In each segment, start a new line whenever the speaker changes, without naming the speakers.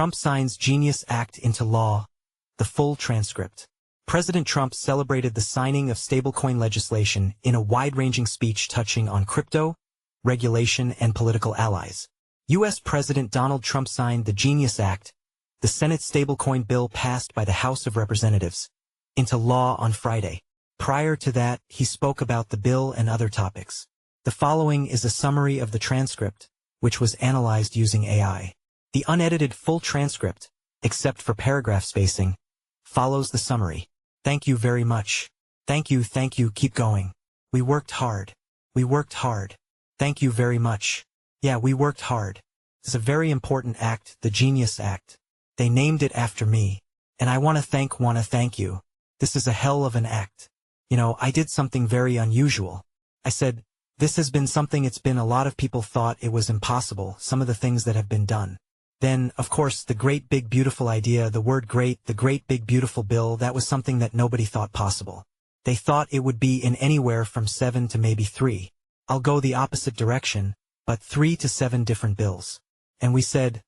Trump signs Genius Act into law. The full transcript. President Trump celebrated the signing of stablecoin legislation in a wide-ranging speech touching on crypto, regulation, and political allies. U.S. President Donald Trump signed the Genius Act, the Senate stablecoin bill passed by the House of Representatives, into law on Friday. Prior to that, he spoke about the bill and other topics. The following is a summary of the transcript, which was analyzed using AI. The unedited full transcript, except for paragraph spacing, follows the summary. Thank you very much. Thank you, keep going. We worked hard. We worked hard. Thank you very much. Yeah, we worked hard. It's a very important act, the Genius Act. They named it after me. And I wanna thank you. This is a hell of an act. You know, I did something very unusual. I said, this has been something it's been a lot of people thought it was impossible, some of the things that have been done. Then, of course, the great big beautiful idea, the word great, the great big beautiful bill, that was something that nobody thought possible. They thought it would be in anywhere from 7 to maybe 3. I'll go the opposite direction, but 3 to 7 different bills. And we said,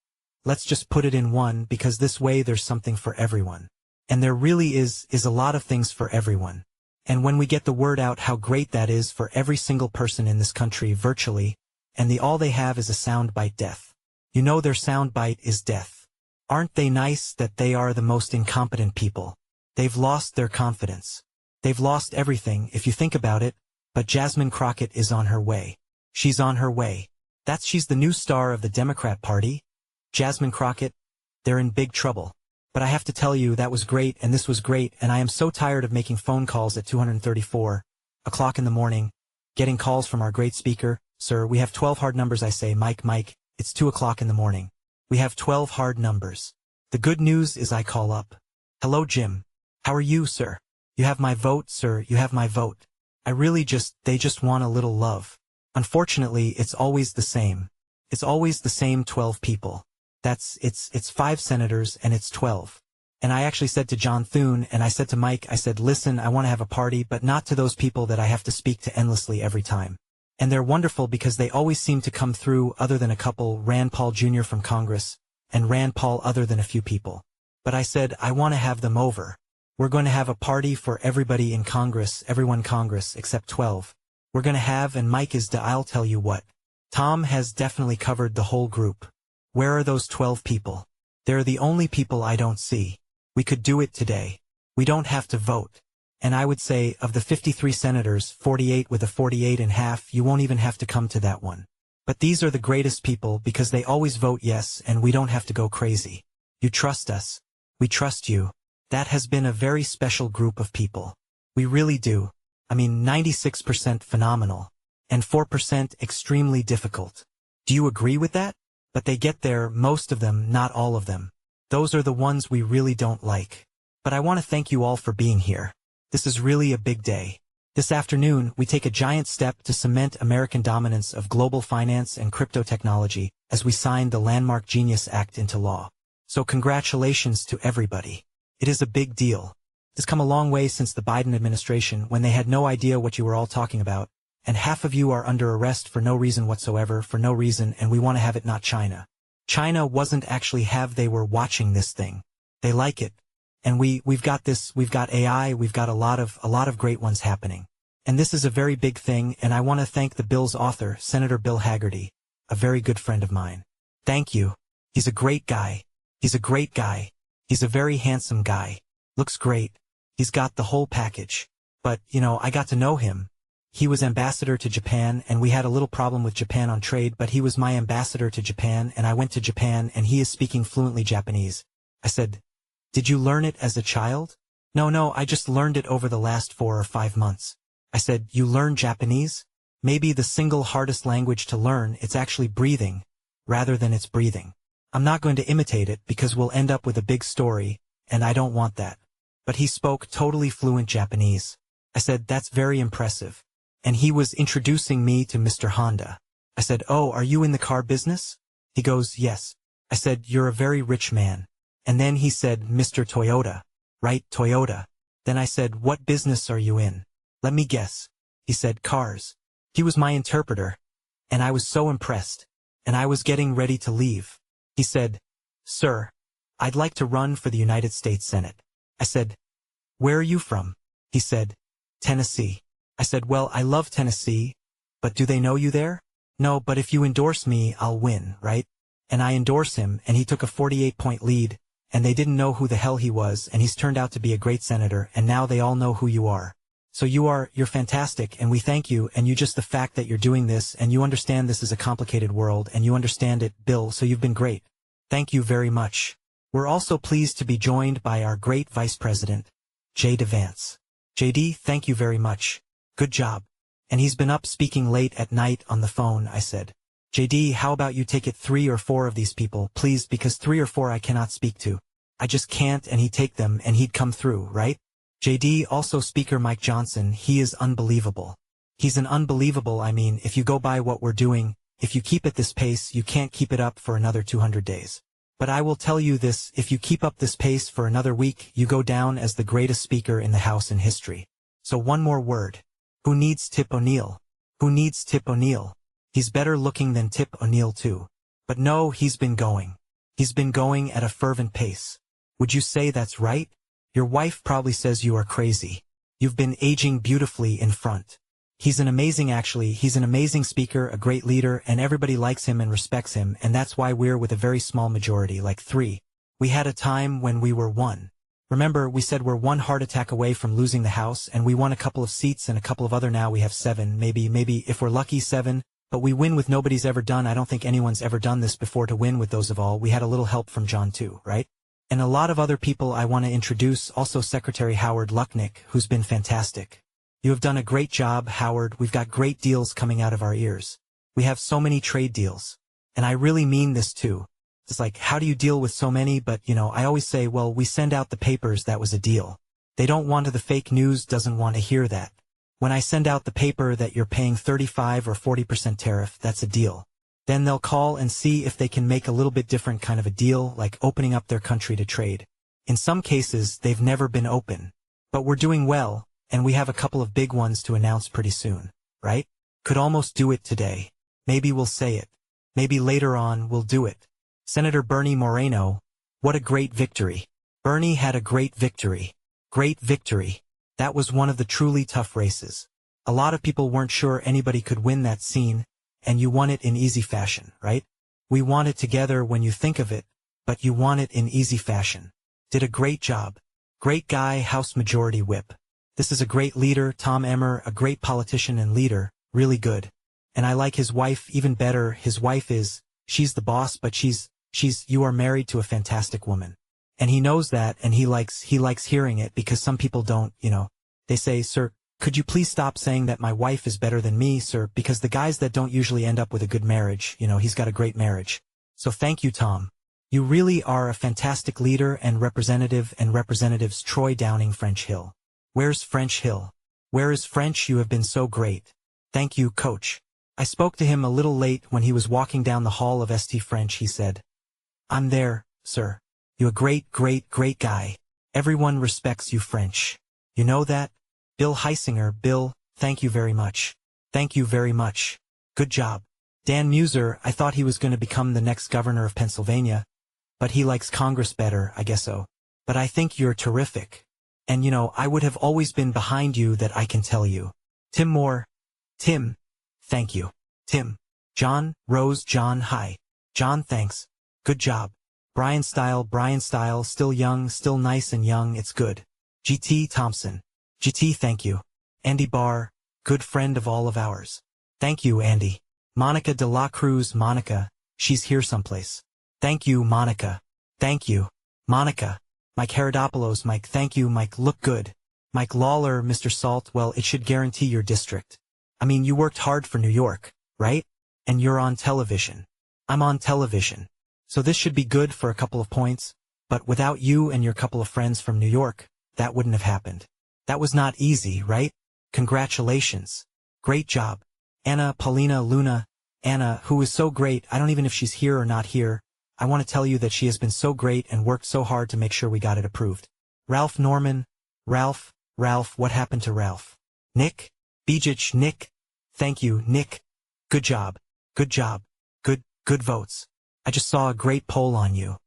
let's just put it in one because this way there's something for everyone. And there really is a lot of things for everyone. And when we get the word out how great that is for every single person in this country virtually, and all they have is a soundbite death. You know their soundbite is death. Aren't they nice that they are the most incompetent people? They've lost their confidence. They've lost everything if you think about it, but Jasmine Crockett is on her way. She's on her way. She's the new star of the Democrat Party. Jasmine Crockett, they're in big trouble. But I have to tell you that was great and this was great and I am so tired of making phone calls at 2:34 o'clock in the morning, getting calls from our great speaker. Sir, we have 12 hard numbers. I say, Mike, it's 2 o'clock in the morning. We have 12 hard numbers. The good news is I call up. Hello, Jim. How are you, sir? You have my vote, sir, you have my vote. They just want a little love. Unfortunately, it's always the same. It's always the same 12 people. It's 5 senators and it's 12. And I actually said to John Thune and I said to Mike, I said, listen, I want to have a party, but not to those people that I have to speak to endlessly every time. And they're wonderful because they always seem to come through other than a couple, Rand Paul Jr. from Congress, and Rand Paul other than a few people. But I said, I want to have them over. We're going to have a party for everybody in Congress, everyone Congress, except 12. We're going to have, and Mike is I'll tell you what. Tom has definitely covered the whole group. Where are those 12 people? They're the only people I don't see. We could do it today. We don't have to vote. And I would say, of the 53 senators, 48 with a 48.5, you won't even have to come to that one. But these are the greatest people because they always vote yes and we don't have to go crazy. You trust us. We trust you. That has been a very special group of people. We really do. I mean, 96% phenomenal. And 4% extremely difficult. Do you agree with that? But they get there, most of them, not all of them. Those are the ones we really don't like. But I want to thank you all for being here. This is really a big day. This afternoon, we take a giant step to cement American dominance of global finance and crypto technology as we sign the landmark Genius Act into law. So congratulations to everybody. It is a big deal. It's come a long way since the Biden administration when they had no idea what you were all talking about, and half of you are under arrest for no reason whatsoever, for no reason, and we want to have it not China. China wasn't actually they were watching this thing. They like it. And we've got AI, we've got a lot of great ones happening. And this is a very big thing, and I want to thank the bill's author, Senator Bill Hagerty, a very good friend of mine. Thank you. He's a great guy. He's a great guy. He's a very handsome guy. Looks great. He's got the whole package. But, I got to know him. He was ambassador to Japan, and we had a little problem with Japan on trade, but he was my ambassador to Japan, and I went to Japan, and he is speaking fluently Japanese. I said, did you learn it as a child? No, I just learned it over the last 4 or 5 months. I said, you learn Japanese? Maybe the single hardest language to learn, it's actually breathing, rather than it's breathing. I'm not going to imitate it because we'll end up with a big story, and I don't want that. But he spoke totally fluent Japanese. I said, that's very impressive. And he was introducing me to Mr. Honda. I said, oh, are you in the car business? He goes, yes. I said, you're a very rich man. And then he said, Mr. Toyota. Right, Toyota. Then I said, what business are you in? Let me guess. He said, cars. He was my interpreter. And I was so impressed. And I was getting ready to leave. He said, sir, I'd like to run for the United States Senate. I said, where are you from? He said, Tennessee. I said, well, I love Tennessee, but do they know you there? No, but if you endorse me, I'll win, right? And I endorse him, and he took a 48-point lead, and they didn't know who the hell he was, and he's turned out to be a great senator, and now they all know who you are. So you're fantastic, and we thank you, and you just the fact that you're doing this, and you understand this is a complicated world, and you understand it, Bill, so you've been great. Thank you very much. We're also pleased to be joined by our great Vice President, J.D. Vance. J.D., thank you very much. Good job. And he's been up speaking late at night on the phone, I said. J.D., how about you take it 3 or 4 of these people, please, because 3 or 4 I cannot speak to. I just can't, and he'd take them, and he'd come through, right? J.D., also Speaker Mike Johnson, he is unbelievable. He's an unbelievable, I mean, if you go by what we're doing, if you keep at this pace, you can't keep it up for another 200 days. But I will tell you this, if you keep up this pace for another week, you go down as the greatest speaker in the House in history. So one more word. Who needs Tip O'Neill? Who needs Tip O'Neill? He's better looking than Tip O'Neill too. But no, he's been going. He's been going at a fervent pace. Would you say that's right? Your wife probably says you are crazy. You've been aging beautifully in front. He's an amazing speaker, a great leader, and everybody likes him and respects him, and that's why we're with a very small majority, like 3. We had a time when we were 1. Remember, we said we're 1 heart attack away from losing the House, and we won a couple of seats and a couple of other, now we have 7, maybe if we're lucky 7, but we win with nobody's ever done. I don't think anyone's ever done this before to win with those of all. We had a little help from John too, right? And a lot of other people I want to introduce, also Secretary Howard Lucknick, who's been fantastic. You have done a great job, Howard. We've got great deals coming out of our ears. We have so many trade deals. And I really mean this too. It's like, how do you deal with so many? But, I always say, well, we send out the papers, that was a deal. They don't want to, the fake news doesn't want to hear that. When I send out the paper that you're paying 35 or 40% tariff, that's a deal. Then they'll call and see if they can make a little bit different kind of a deal, like opening up their country to trade. In some cases, they've never been open. But we're doing well, and we have a couple of big ones to announce pretty soon, right? Could almost do it today. Maybe we'll say it. Maybe later on we'll do it. Senator Bernie Moreno, what a great victory. Bernie had a great victory. Great victory. That was one of the truly tough races. A lot of people weren't sure anybody could win that scene, and you won it in easy fashion, right? We won it together when you think of it, but you won it in easy fashion. Did a great job. Great guy, House Majority Whip. This is a great leader, Tom Emmer, a great politician and leader, really good. And I like his wife even better. His wife she's the boss, but you are married to a fantastic woman. And he knows that, and he likes hearing it, because some people don't, they say, sir, could you please stop saying that my wife is better than me, sir, because the guys that don't usually end up with a good marriage, he's got a great marriage. So thank you, Tom. You really are a fantastic leader and representative, and Representatives Troy Downing French Hill. Where's French Hill? Where is French? You have been so great. Thank you, Coach. I spoke to him a little late when he was walking down the hall of St. French. He said, I'm there, sir. You a great guy. Everyone respects you, French. You know that? Bill Heisinger, Bill, thank you very much. Thank you very much. Good job. Dan Muser, I thought he was going to become the next governor of Pennsylvania, but he likes Congress better, I guess so. But I think you're terrific. And I would have always been behind you, that I can tell you. Tim Moore. Tim. Thank you. Tim. John, Rose, John, hi. John, thanks. Good job. Brian Style, still young, still nice and young, it's good. GT Thompson. GT, thank you. Andy Barr, good friend of all of ours. Thank you, Andy. Monica de la Cruz, Monica, she's here someplace. Thank you, Monica. Thank you. Monica. Mike Herodopoulos, Mike, thank you, Mike, look good. Mike Lawler, Mr. Salt, well, it should guarantee your district. I mean, you worked hard for New York, right? And you're on television. I'm on television. So this should be good for a couple of points, but without you and your couple of friends from New York, that wouldn't have happened. That was not easy, right? Congratulations. Great job. Anna, Paulina, Luna, Anna, who is so great, I don't even know if she's here or not here. I want to tell you that she has been so great and worked so hard to make sure we got it approved. Ralph Norman, Ralph, what happened to Ralph? Nick, Bijich, Nick, thank you, Nick. Good job, good votes. I just saw a great poll on you.